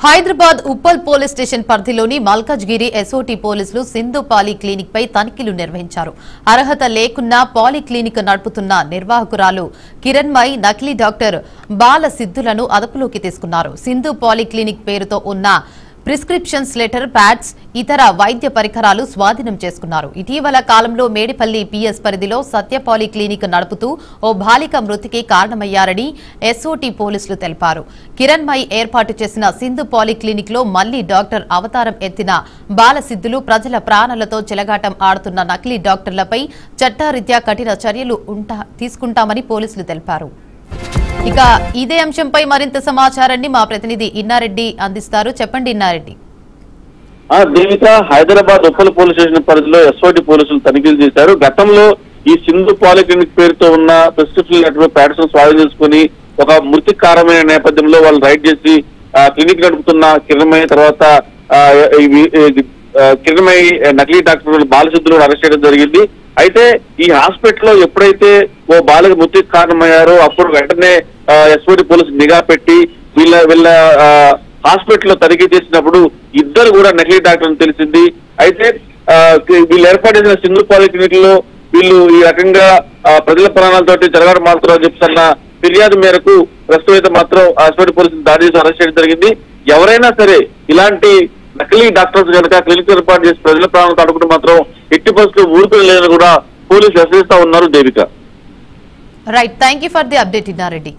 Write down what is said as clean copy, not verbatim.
Hyderabad Uppal police station పరిధిలోని Malkajgiri SOT పోలీసులు Sindhu poly clinic పై తనిఖీలు నిర్వహించారు. అర్హత లేకున్నా పాలీ క్లినిక్ నడుపుతున్న నిర్వాహకురాలు కిరణ్మయి నకిలీ డాక్టర్ బాల సిద్ధులను అదుపులోకి తీసుకున్నారు. సింధు పాలీ క్లినిక్ పేరుతో ఉన్న ప్రిస్క్రిప్షన్స్ లెటర్, ప్యాడ్స్, ఇతర వైద్య పరికరాలు స్వాధీనం చేసుకున్నారు. ఇటీవల కాలంలో మేడిపల్లి పిఎస్ పరిధిలో సత్యపాలి క్లినిక్ నడుపుతూ ఓ బాలిక మృతికి కారణమయ్యారని ఎస్ఓటీ పోలీసులు తెలిపారు. కిరణ్మయి ఏర్పాటు చేసిన సింధు పాలీ క్లినిక్ లో మళ్లీ డాక్టర్ అవతారం ఎత్తిన బాలసిద్ధులు ప్రజల ప్రాణాలతో చెలగాటం ఆడుతున్న నకిలీ డాక్టర్లపై చట్టరీత్యా కఠిన చర్యలు తీసుకుంటామని పోలీసులు తెలిపారు. ఇక ఇదే అంశంపై మరింత సమాచారాన్ని మా ప్రతినిధి ఇన్నారెడ్డి అందిస్తారు. చెప్పండి ఇన్నారెడ్డి. దేవిక, హైదరాబాద్ ఉప్పల్ పోలీస్ స్టేషన్ పరిధిలో ఎస్ఓటీ పోలీసులు తనిఖీలు చేశారు. గతంలో ఈ సింధు పాలిక్లినిక్ పేరుతో ఉన్న ప్రిస్క్రిప్షన్ లెటర్, ప్యాడ్స్ స్వాధీనం చేసుకుని ఒక మృతి కారణమైన నేపథ్యంలో వాళ్ళు రైడ్ చేసి క్లినిక్ నడుపుతున్న కిరణ్మయి, తర్వాత కిరణ్మయి నకిలీ డాక్టర్ బాలసిద్ధులు అరెస్ట్ చేయడం జరిగింది. అయితే ఈ హాస్పిటల్లో ఎప్పుడైతే ఓ బాలిక మృతికి కారణమయ్యారో అప్పుడు వెంటనే ఎస్ఓటీ పోలీసు నిఘా పెట్టి వీళ్ళ హాస్పిటల్లో తనిఖీ చేసినప్పుడు ఇద్దరు కూడా నకిలీ డాక్టర్ అని తెలిసింది. అయితే వీళ్ళు ఏర్పాటు చేసిన సింధు పాలిక్లినిక్ లో వీళ్ళు ఈ రకంగా ప్రజల ప్రాణాలతోటి జరగడం మాత్రం చెప్తున్న ఫిర్యాదు మేరకు ప్రస్తుతం అయితే మాత్రం ఎస్ఓటీ పోలీసులు దాడి చేసి అరెస్ట్ చేయడం జరిగింది. ఎవరైనా సరే ఇలాంటి నకిలీ డాక్టర్స్ కనుక క్లినిక్ ఏర్పాటు చేసి ప్రజల ప్రాణాలతో అడుగుతూ మాత్రం ఎట్టి పరిస్థితులు ఊరుకుని లేదని కూడా పోలీసులు హెచ్చరిస్తా ఉన్నారు. Devika, right, thank you for the update Inna Reddy.